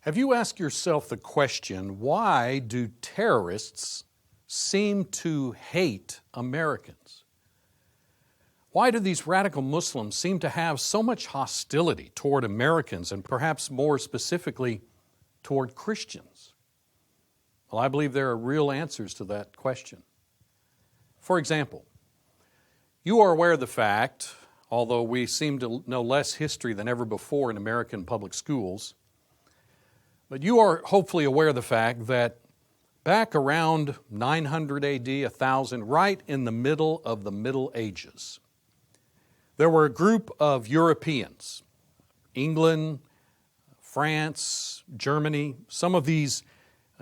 Have you asked yourself the question, why do terrorists seem to hate Americans? Why do these radical Muslims seem to have so much hostility toward Americans and perhaps more specifically toward Christians? Well, I believe there are real answers to that question. For example, you are aware of the fact, although we seem to know less history than ever before in American public schools, but you are hopefully aware of the fact that back around 900 AD, 1000, right in the middle of the Middle Ages, there were a group of Europeans, England, France, Germany, some of these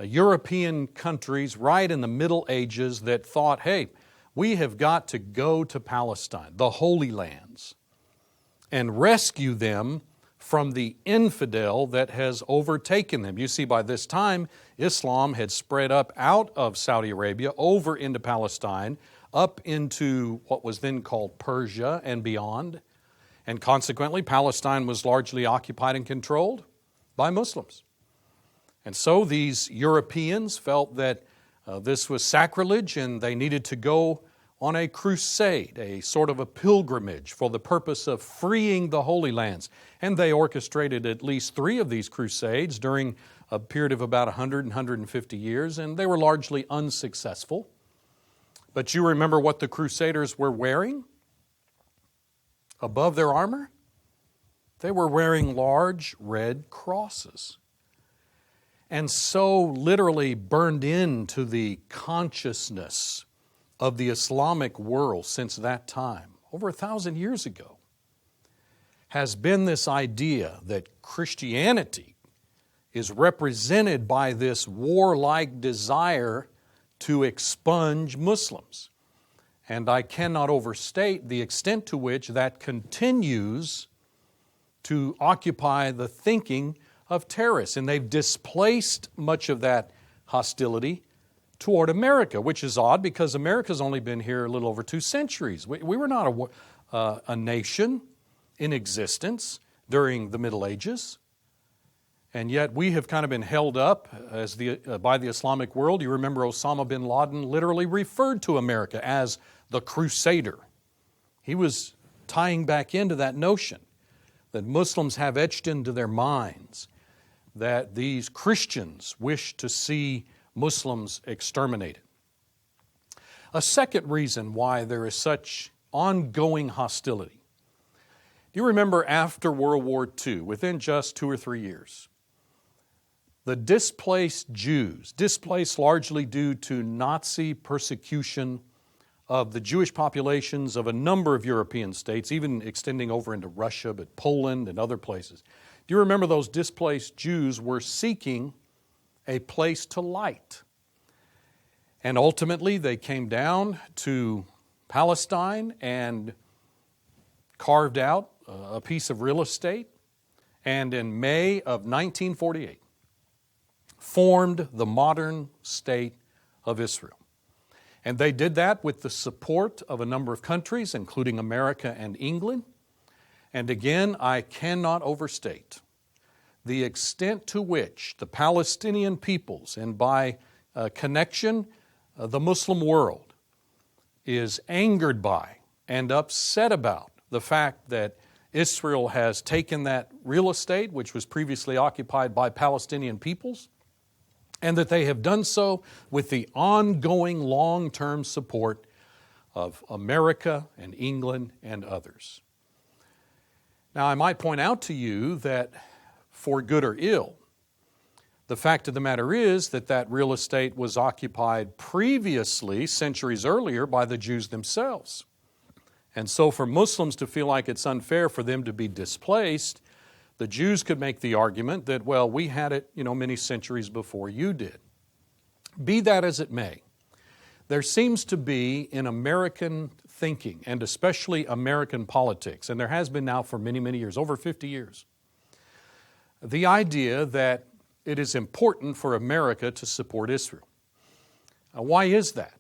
European countries right in the Middle Ages that thought, hey, we have got to go to Palestine, the Holy Lands, and rescue them from the infidel that has overtaken them. You see, by this time, Islam had spread up out of Saudi Arabia, over into Palestine, up into what was then called Persia and beyond. And consequently, Palestine was largely occupied and controlled by Muslims. And so these Europeans felt that this was sacrilege and they needed to go on a crusade, a sort of a pilgrimage for the purpose of freeing the Holy Lands. And they orchestrated at least 3 of these crusades during a period of about 100 and 150 years, and they were largely unsuccessful. But you remember what the crusaders were wearing above their armor? They were wearing large red crosses. And so literally burned into the consciousness of the Islamic world since that time, over 1,000 years ago, has been this idea that Christianity is represented by this warlike desire to expunge Muslims. And I cannot overstate the extent to which that continues to occupy the thinking of terrorists. And they've displaced much of that hostility toward America, which is odd because America's only been here a little over 2 centuries. We were not a nation in existence during the Middle Ages, and yet we have kind of been held up as by the Islamic world. You remember Osama bin Laden literally referred to America as the Crusader. He was tying back into that notion that Muslims have etched into their minds that these Christians wish to see Muslims exterminated. A second reason why there is such ongoing hostility. Do you remember after World War II, within just 2 or 3 years, the displaced Jews, displaced largely due to Nazi persecution of the Jewish populations of a number of European states, even extending over into Russia, but Poland and other places. Do you remember those displaced Jews were seeking a place to light? And ultimately they came down to Palestine and carved out a piece of real estate, and in May of 1948 formed the modern state of Israel. And they did that with the support of a number of countries, including America and England. And again, I cannot overstate the extent to which the Palestinian peoples, and by connection, the Muslim world, is angered by and upset about the fact that Israel has taken that real estate, which was previously occupied by Palestinian peoples, and that they have done so with the ongoing long-term support of America and England and others. Now, I might point out to you that for good or ill, the fact of the matter is that that real estate was occupied previously, centuries earlier, by the Jews themselves. And so for Muslims to feel like it's unfair for them to be displaced, the Jews could make the argument that, well, we had it, many centuries before you did. Be that as it may, there seems to be in American thinking, and especially American politics, and there has been now for many, many years, over 50 years, the idea that it is important for America to support Israel. Why is that?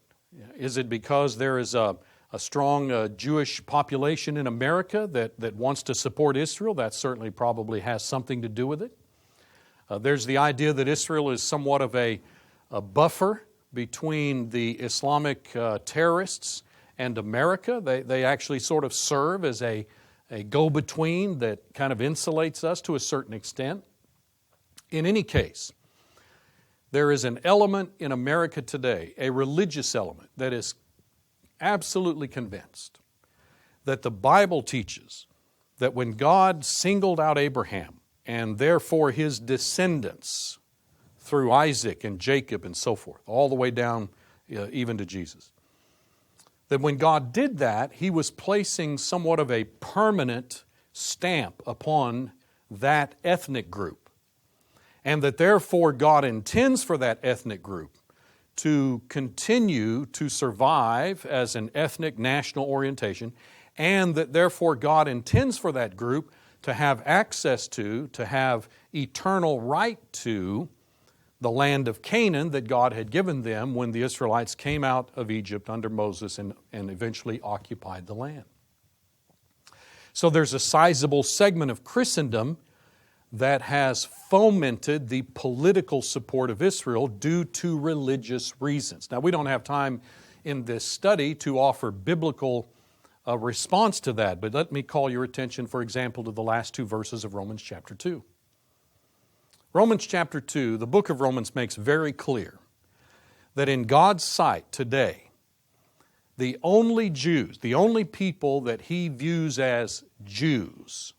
Is it because there is a strong Jewish population in America that wants to support Israel? That certainly probably has something to do with it. There's the idea that Israel is somewhat of a buffer between the Islamic terrorists and America. They actually sort of serve as a go-between that kind of insulates us to a certain extent. In any case, there is an element in America today, a religious element, that is absolutely convinced that the Bible teaches that when God singled out Abraham and therefore his descendants through Isaac and Jacob and so forth, all the way down even to Jesus, that when God did that, He was placing somewhat of a permanent stamp upon that ethnic group, and that therefore God intends for that ethnic group to continue to survive as an ethnic national orientation, and that therefore God intends for that group to have access to have eternal right to the land of Canaan that God had given them when the Israelites came out of Egypt under Moses and eventually occupied the land. So there's a sizable segment of Christendom that has fomented the political support of Israel due to religious reasons. Now, we don't have time in this study to offer biblical response to that, but let me call your attention, for example, to the last two verses of Romans chapter 2. Romans chapter 2, the book of Romans makes very clear that in God's sight today, the only Jews, the only people that He views as Jews,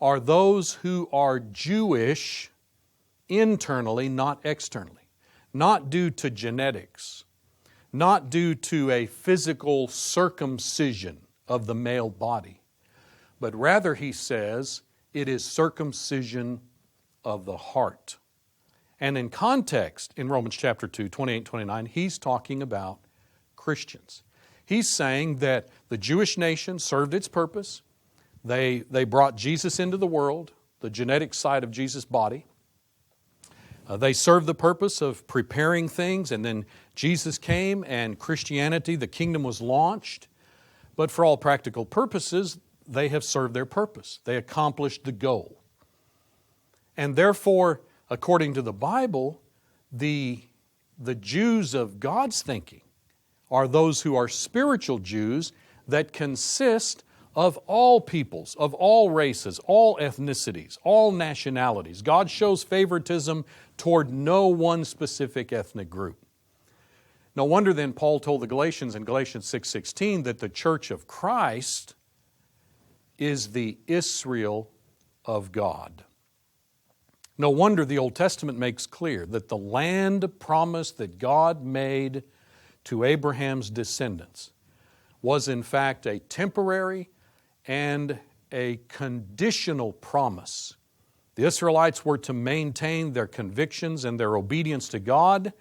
are those who are Jewish internally, not externally, not due to genetics, not due to a physical circumcision of the male body, but rather, he says, it is circumcision of the heart. And in context, in Romans chapter 2, 28 and 29, he's talking about Christians. He's saying that the Jewish nation served its purpose. They brought Jesus into the world, the genetic side of Jesus' body. They served the purpose of preparing things, and then Jesus came and Christianity, the kingdom was launched. But for all practical purposes, they have served their purpose. They accomplished the goal. And therefore, according to the Bible, the Jews of God's thinking are those who are spiritual Jews that consist of all peoples, of all races, all ethnicities, all nationalities. God shows favoritism toward no one specific ethnic group. No wonder then Paul told the Galatians in Galatians 6:16 that the church of Christ is the Israel of God. No wonder the Old Testament makes clear that the land promise that God made to Abraham's descendants was in fact a temporary and a conditional promise. The Israelites were to maintain their convictions and their obedience to God,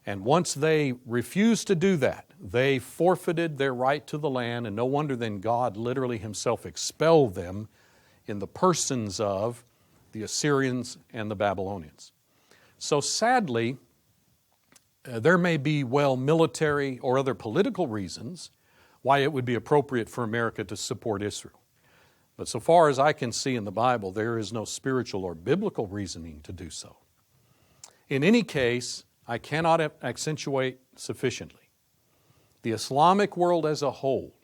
and once they refused to do that, they forfeited their right to the land, and no wonder then God literally Himself expelled them in the persons of the Assyrians and the Babylonians. So sadly, there may be, military or other political reasons why it would be appropriate for America to support Israel. But so far as I can see in the Bible, there is no spiritual or biblical reasoning to do so. In any case, I cannot accentuate sufficiently. The Islamic world as a whole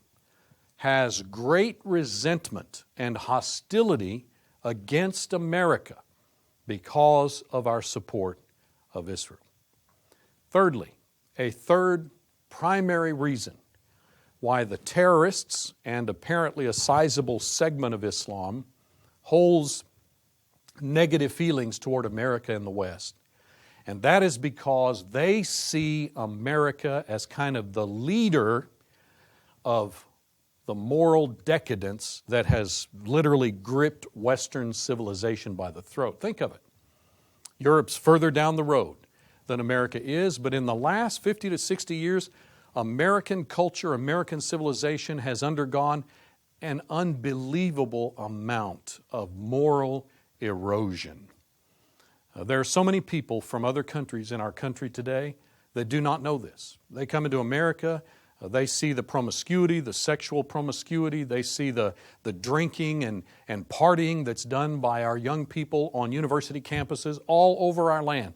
has great resentment and hostility against America because of our support of Israel. Thirdly, a third primary reason why the terrorists and apparently a sizable segment of Islam holds negative feelings toward America and the West. And that is because they see America as kind of the leader of the moral decadence that has literally gripped Western civilization by the throat. Think of it. Europe's further down the road than America is, but in the last 50 to 60 years, American culture, American civilization has undergone an unbelievable amount of moral erosion. There are so many people from other countries in our country today that do not know this. They come into America, They see the promiscuity, the sexual promiscuity. They see the drinking and partying that's done by our young people on university campuses all over our land.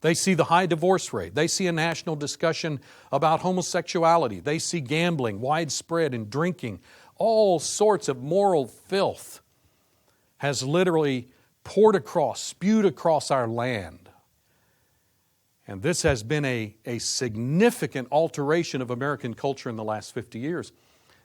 They see the high divorce rate. They see a national discussion about homosexuality. They see gambling widespread and drinking. All sorts of moral filth has literally poured across, spewed across our land. And this has been a significant alteration of American culture in the last 50 years.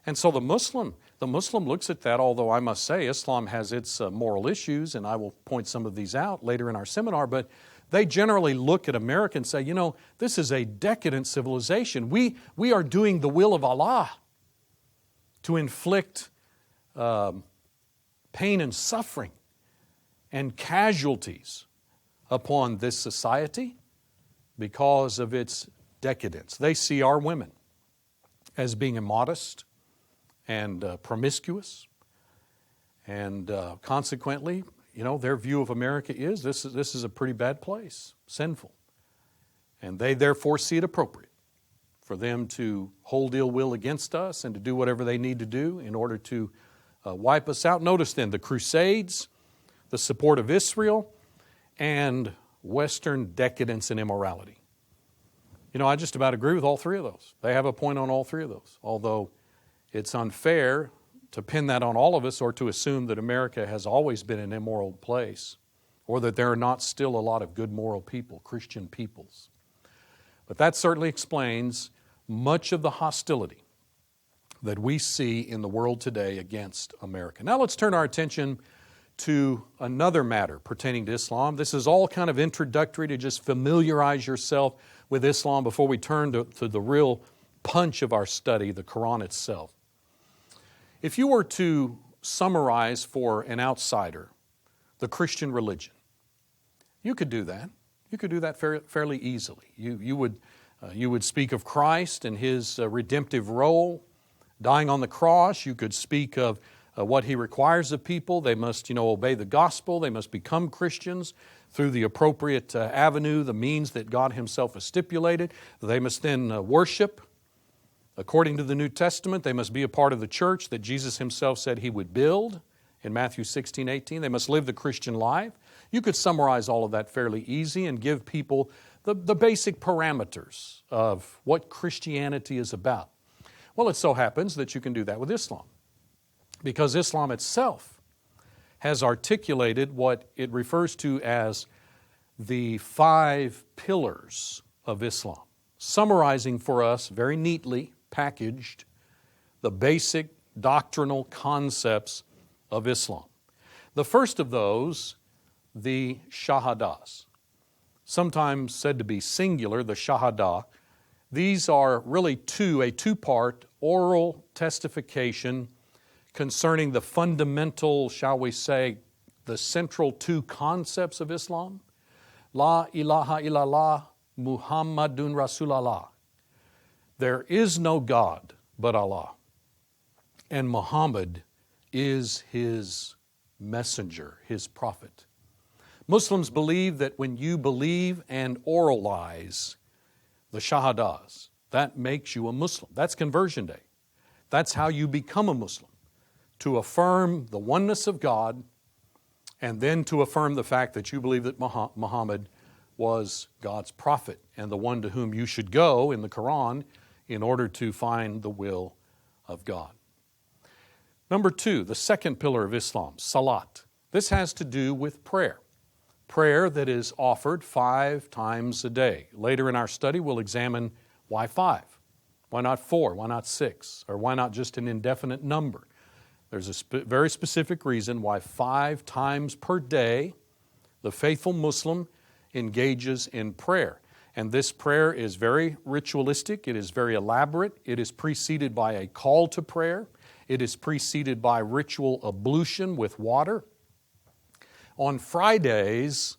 And so the Muslim looks at that, although I must say Islam has its moral issues, and I will point some of these out later in our seminar, but they generally look at America and say, you know, this is a decadent civilization. We are doing the will of Allah to inflict pain and suffering and casualties upon this society because of its decadence. They see our women as being immodest and promiscuous, and consequently, you know, their view of America is this is a pretty bad place, sinful, and they therefore see it appropriate for them to hold ill will against us and to do whatever they need to do in order to wipe us out. Notice then the Crusades, the support of Israel, and Western decadence and immorality. You know, I just about agree with all three of those. They have a point on all three of those, although it's unfair to pin that on all of us or to assume that America has always been an immoral place or that there are not still a lot of good moral people, Christian peoples. But that certainly explains much of the hostility that we see in the world today against America. Now let's turn our attention to another matter pertaining to Islam. This is all kind of introductory to just familiarize yourself with Islam before we turn to the real punch of our study, the Quran itself. If you were to summarize for an outsider the Christian religion, you could do that. You could do that fairly easily. You would speak of Christ and His redemptive role, dying on the cross. You could speak of what He requires of people. They must, obey the gospel. They must become Christians through the appropriate avenue, the means that God Himself has stipulated. They must then worship according to the New Testament. They must be a part of the church that Jesus Himself said He would build in Matthew 16:18. They must live the Christian life. You could summarize all of that fairly easy and give people the basic parameters of what Christianity is about. Well, it so happens that you can do that with Islam, because Islam itself has articulated what it refers to as the 5 pillars of Islam, summarizing for us very neatly packaged the basic doctrinal concepts of Islam. The first of those, the shahadas, sometimes said to be singular, the shahada. These are really a two-part oral testification concerning the fundamental, shall we say, the central 2 concepts of Islam. La ilaha illallah Muhammadun Rasulallah. There is no God but Allah, and Muhammad is His messenger, His prophet. Muslims believe that when you believe and oralize the shahadas, that makes you a Muslim. That's conversion day. That's how you become a Muslim, to affirm the oneness of God and then to affirm the fact that you believe that Muhammad was God's prophet and the one to whom you should go in the Quran in order to find the will of God. Number 2, the second pillar of Islam, salat. This has to do with prayer. Prayer that is offered 5 times a day. Later in our study, we'll examine why 5. Why not 4? Why not 6? Or why not just an indefinite number? There's a very specific reason why 5 times per day the faithful Muslim engages in prayer. And this prayer is very ritualistic. It is very elaborate. It is preceded by a call to prayer. It is preceded by ritual ablution with water. On Fridays,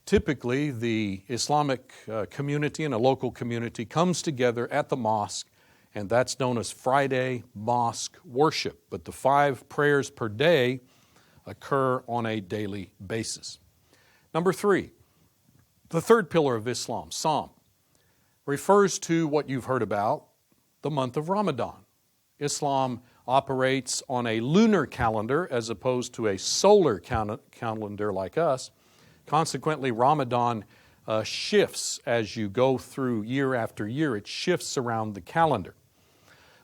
typically the Islamic community and a local community comes together at the mosque, and that's known as Friday mosque worship. But the 5 prayers per day occur on a daily basis. Number 3, the third pillar of Islam, Psalm. refers to what you've heard about, the month of Ramadan. Islam operates on a lunar calendar as opposed to a solar calendar like us. Consequently, Ramadan shifts as you go through year after year. It shifts around the calendar.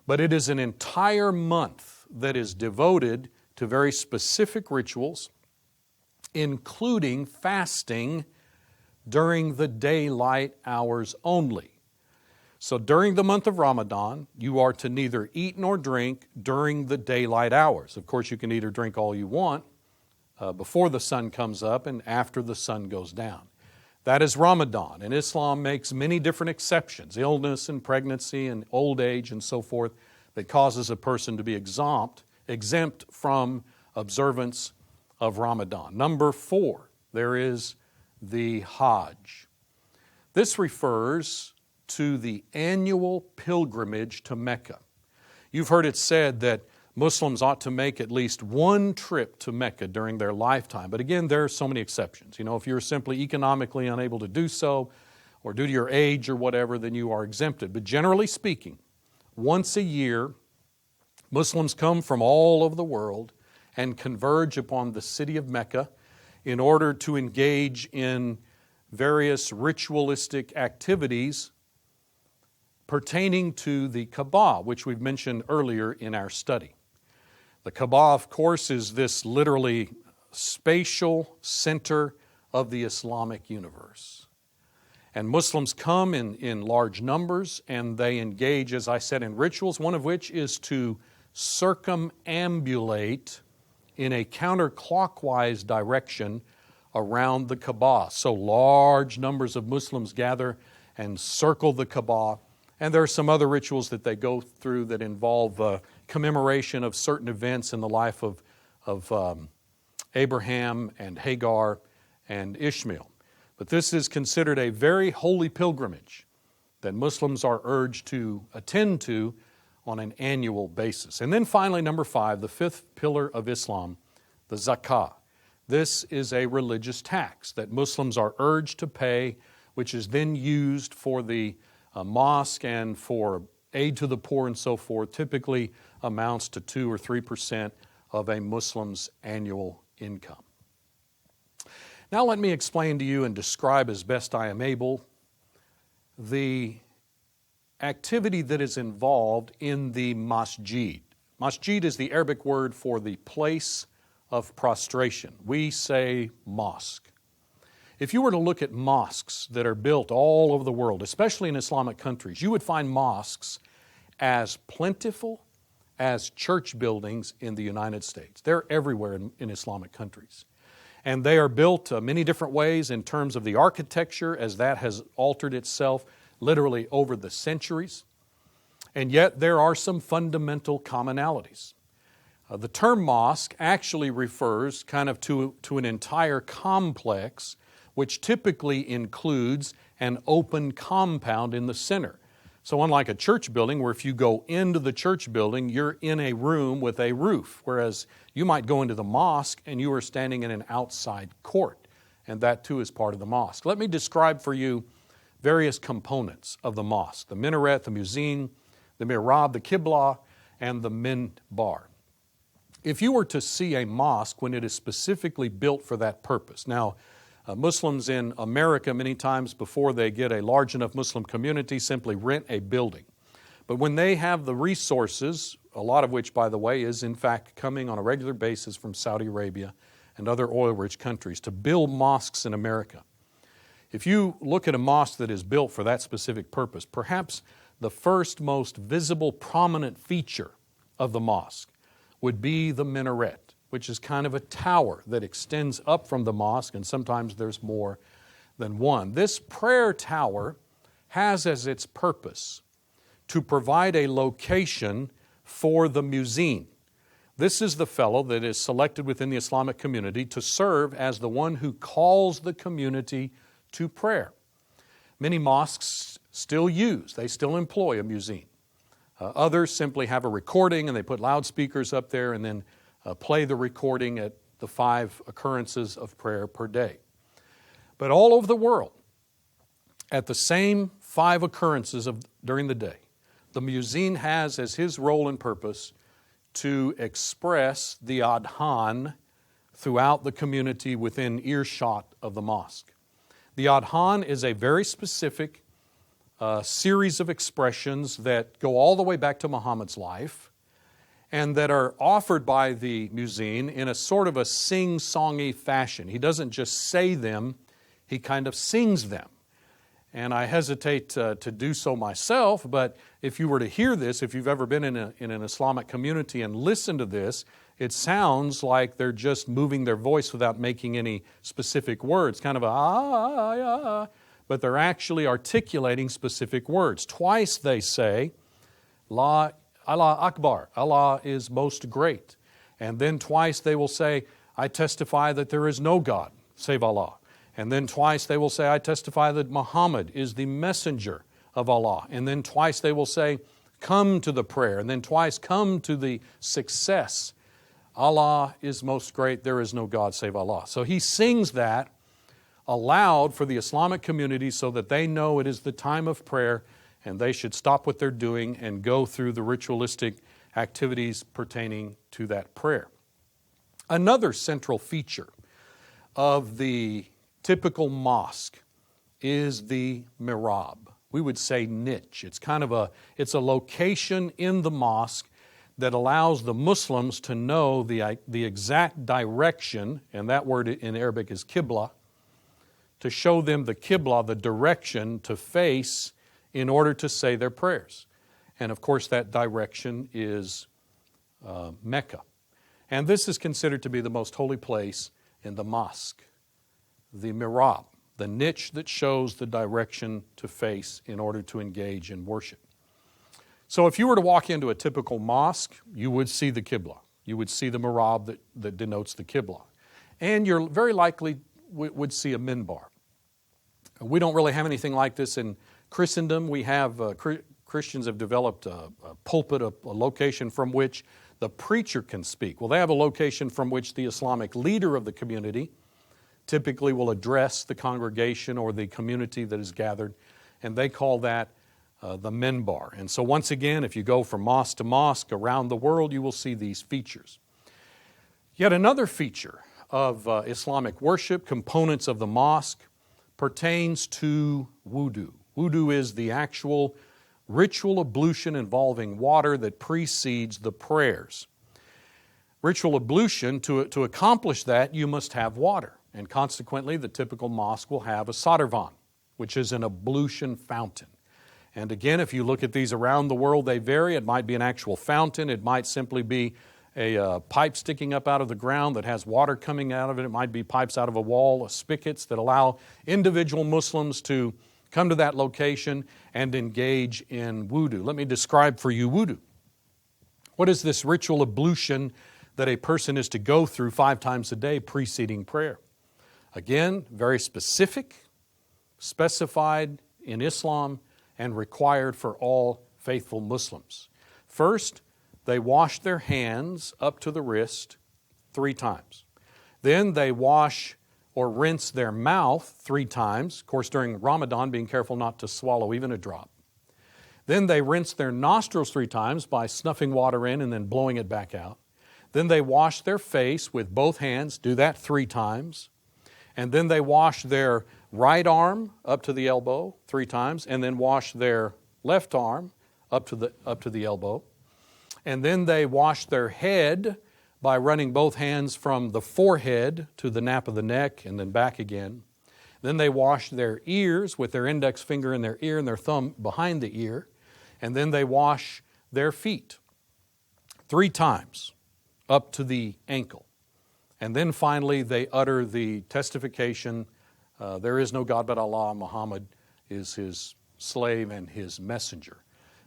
But it is an entire month that is devoted to very specific rituals, including fasting during the daylight hours only. So during the month of Ramadan, you are to neither eat nor drink during the daylight hours. Of course, you can eat or drink all you want before the sun comes up and after the sun goes down. That is Ramadan, and Islam makes many different exceptions, illness and pregnancy and old age and so forth, that causes a person to be exempt from observance of Ramadan. Number 4, there is the Hajj. This refers to the annual pilgrimage to Mecca. You've heard it said that Muslims ought to make at least one trip to Mecca during their lifetime. But again, there are so many exceptions. If you're simply economically unable to do so, or due to your age or whatever, then you are exempted. But generally speaking, once a year, Muslims come from all over the world and converge upon the city of Mecca in order to engage in various ritualistic activities pertaining to the Kaaba, which we've mentioned earlier in our study. The Kaaba, of course, is this literally spatial center of the Islamic universe. And Muslims come in large numbers, and they engage, as I said, in rituals, one of which is to circumambulate in a counterclockwise direction around the Kaaba. So large numbers of Muslims gather and circle the Kaaba. And there are some other rituals that they go through that involve commemoration of certain events in the life of Abraham and Hagar and Ishmael. But this is considered a very holy pilgrimage that Muslims are urged to attend to on an annual basis. And then finally, number 5, the 5th pillar of Islam, the zakah. This is a religious tax that Muslims are urged to pay, which is then used for the mosque and for aid to the poor and so forth. Typically amounts to 2 or 3% of a Muslim's annual income. Now let me explain to you and describe as best I am able the activity that is involved in the masjid. Masjid is the Arabic word for the place of prostration. We say mosque. If you were to look at mosques that are built all over the world, especially in Islamic countries, you would find mosques as plentiful as church buildings in the United States. They're everywhere in Islamic countries. And they are built many different ways in terms of the architecture, as that has altered itself literally over the centuries. And yet there are some fundamental commonalities. The term mosque actually refers kind of to an entire complex, which typically includes an open compound in the center. So unlike a church building, where if you go into the church building, you're in a room with a roof, whereas you might go into the mosque and you are standing in an outside court, and that too is part of the mosque. Let me describe for you various components of the mosque: the minaret, the muezzin, the mihrab, the qibla, and the minbar. If you were to see a mosque when it is specifically built for that purpose, now Muslims in America, many times before they get a large enough Muslim community, simply rent a building. But when they have the resources, a lot of which, by the way, is in fact coming on a regular basis from Saudi Arabia and other oil-rich countries to build mosques in America. If you look at a mosque that is built for that specific purpose, perhaps the first most visible, prominent feature of the mosque would be the minaret, which is kind of a tower that extends up from the mosque, and sometimes there's more than one. This prayer tower has as its purpose to provide a location for the muezzin. This is the fellow that is selected within the Islamic community to serve as the one who calls the community to prayer. Many mosques still employ a muezzin. Others simply have a recording and they put loudspeakers up there and then play the recording at the 5 occurrences of prayer per day. But all over the world, at the same 5 occurrences during the day, the muezzin has as his role and purpose to express the adhan throughout the community within earshot of the mosque. The adhan is a very specific series of expressions that go all the way back to Muhammad's life and that are offered by the muezzin in a sort of a sing-songy fashion. He doesn't just say them, he kind of sings them. And I hesitate to do so myself, but if you were to hear this, if you've ever been in an Islamic community and listened to this, it sounds like they're just moving their voice without making any specific words, kind of a but they're actually articulating specific words. Twice they say, Allah Akbar, Allah is most great. And then twice they will say, I testify that there is no God save Allah. And then twice they will say, I testify that Muhammad is the messenger of Allah. And then twice they will say, come to the prayer. And then twice, come to the success. Allah is most great, there is no God save Allah. So he sings that aloud for the Islamic community so that they know it is the time of prayer and they should stop what they're doing and go through the ritualistic activities pertaining to that prayer. Another central feature of the typical mosque is the mihrab. We would say niche. It's a location in the mosque that allows the Muslims to know the exact direction, and that word in Arabic is qibla, to show them the qibla, the direction to face in order to say their prayers. And of course that direction is Mecca. And this is considered to be the most holy place in the mosque. The mihrab, the niche that shows the direction to face in order to engage in worship. So if you were to walk into a typical mosque, you would see the qibla. You would see the mihrab that denotes the qibla. And you're very likely would see a minbar. We don't really have anything like this in Christendom. We have, Christians have developed a pulpit, a location from which the preacher can speak. Well, they have a location from which the Islamic leader of the community typically will address the congregation or the community that is gathered, and they call that the minbar. And so once again, if you go from mosque to mosque around the world, you will see these features. Yet another feature of Islamic worship, components of the mosque, pertains to wudu. Wudu is the actual ritual ablution involving water that precedes the prayers. Ritual ablution, to accomplish that, you must have water. And consequently, the typical mosque will have a sadarvan, which is an ablution fountain. And again, if you look at these around the world, they vary. It might be an actual fountain. It might simply be a pipe sticking up out of the ground that has water coming out of it. It might be pipes out of a wall, spigots that allow individual Muslims to come to that location and engage in wudu. Let me describe for you wudu. What is this ritual ablution that a person is to go through 5 times a day preceding prayer? Again, very specific, specified in Islam, and required for all faithful Muslims. First, they wash their hands up to the wrist 3 times. Then they wash or rinse their mouth 3 times. Of course, during Ramadan, being careful not to swallow even a drop. Then they rinse their nostrils 3 times by snuffing water in and then blowing it back out. Then they wash their face with both hands, do that 3 times. And then they wash their right arm up to the elbow 3 times, and then wash their left arm up to the elbow. And then they wash their head by running both hands from the forehead to the nape of the neck and then back again. Then they wash their ears with their index finger in their ear and their thumb behind the ear. And then they wash their feet 3 times up to the ankle. And then finally they utter the testification, there is no God but Allah, Muhammad is his slave and his messenger.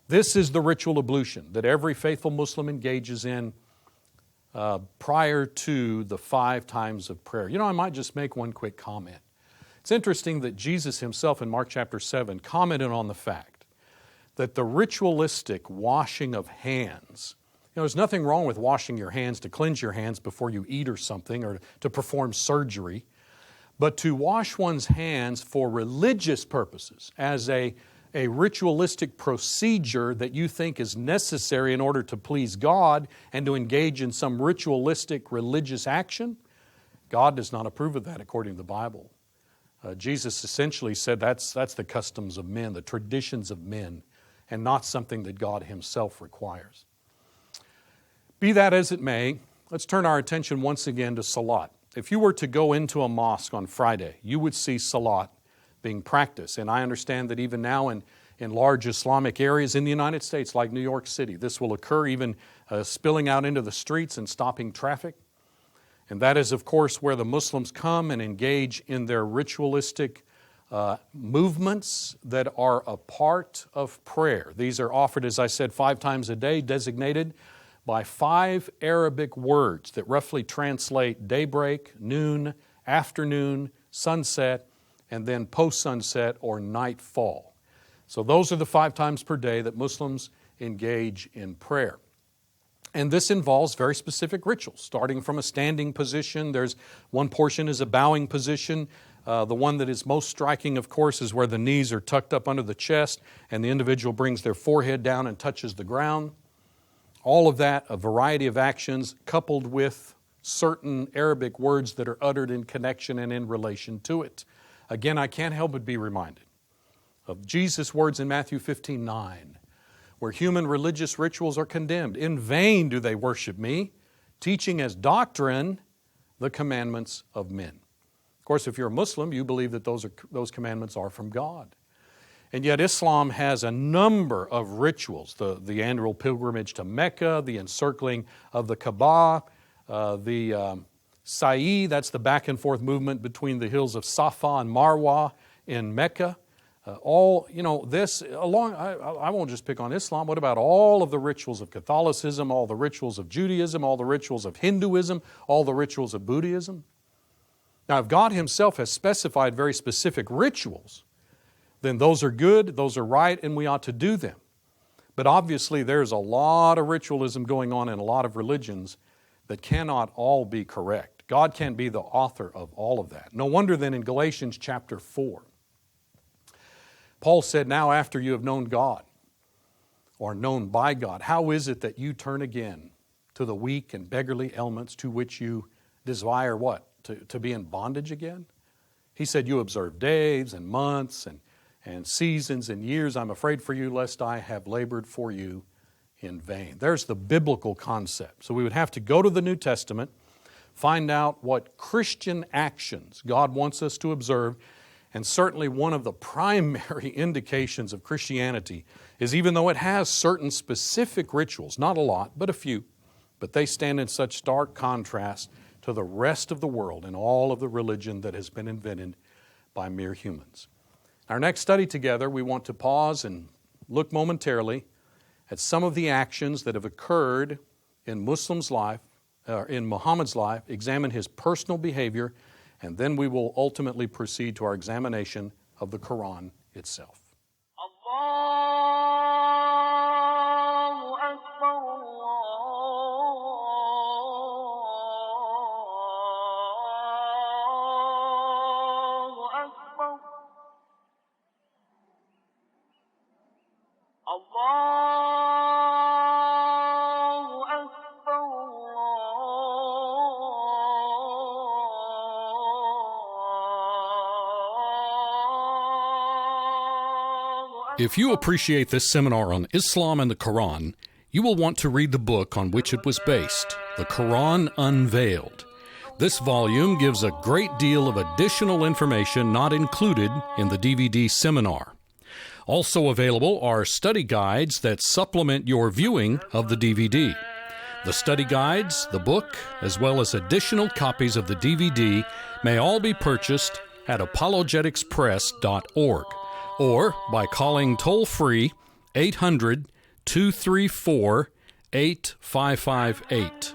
This is the ritual ablution that every faithful Muslim engages in prior to the 5 times of prayer. You know, I might just make one quick comment. It's interesting that Jesus himself in Mark chapter 7 commented on the fact that the ritualistic washing of hands, there's nothing wrong with washing your hands to cleanse your hands before you eat or something or to perform surgery. But to wash one's hands for religious purposes as a a ritualistic procedure that you think is necessary in order to please God and to engage in some ritualistic religious action, God does not approve of that according to the Bible. Jesus essentially said that's the customs of men, the traditions of men, and not something that God Himself requires. Be that as it may, let's turn our attention once again to Salat. If you were to go into a mosque on Friday, you would see Salat being practiced. And I understand that even now in large Islamic areas in the United States, like New York City, this will occur, even spilling out into the streets and stopping traffic. And that is, of course, where the Muslims come and engage in their ritualistic movements that are a part of prayer. These are offered, as I said, 5 times a day, designated by 5 Arabic words that roughly translate daybreak, noon, afternoon, sunset, and then post-sunset or nightfall. So those are the 5 times per day that Muslims engage in prayer. And this involves very specific rituals, starting from a standing position. There's one portion is a bowing position. The one that is most striking, of course, is where the knees are tucked up under the chest and the individual brings their forehead down and touches the ground. All of that, a variety of actions coupled with certain Arabic words that are uttered in connection and in relation to it. Again, I can't help but be reminded of Jesus' words in Matthew 15:9. Where human religious rituals are condemned. In vain do they worship me, teaching as doctrine the commandments of men. Of course, if you're a Muslim, you believe that those commandments are from God. And yet Islam has a number of rituals, the annual pilgrimage to Mecca, the encircling of the Kaaba, the Sa'i, that's the back and forth movement between the hills of Safa and Marwa in Mecca. I won't just pick on Islam. What about all of the rituals of Catholicism, all the rituals of Judaism, all the rituals of Hinduism, all the rituals of Buddhism? Now, if God Himself has specified very specific rituals, then those are good, those are right, and we ought to do them. But obviously, there's a lot of ritualism going on in a lot of religions that cannot all be correct. God can't be the author of all of that. No wonder then in Galatians chapter 4, Paul said, now after you have known God, or known by God, how is it that you turn again to the weak and beggarly elements to which you desire what? To be in bondage again? He said, you observe days and months and seasons and years. I'm afraid for you lest I have labored for you in vain. There's the biblical concept. So we would have to go to the New Testament, find out what Christian actions God wants us to observe. And certainly one of the primary indications of Christianity is even though it has certain specific rituals, not a lot, but a few, but they stand in such stark contrast to the rest of the world and all of the religion that has been invented by mere humans. Our next study together, we want to pause and look momentarily at some of the actions that have occurred in Muhammad's life, examine his personal behavior, and then we will ultimately proceed to our examination of the Quran itself. If you appreciate this seminar on Islam and the Quran, you will want to read the book on which it was based, The Quran Unveiled. This volume gives a great deal of additional information not included in the DVD seminar. Also available are study guides that supplement your viewing of the DVD. The study guides, the book, as well as additional copies of the DVD may all be purchased at apologeticspress.org. or by calling toll-free 800-234-8558.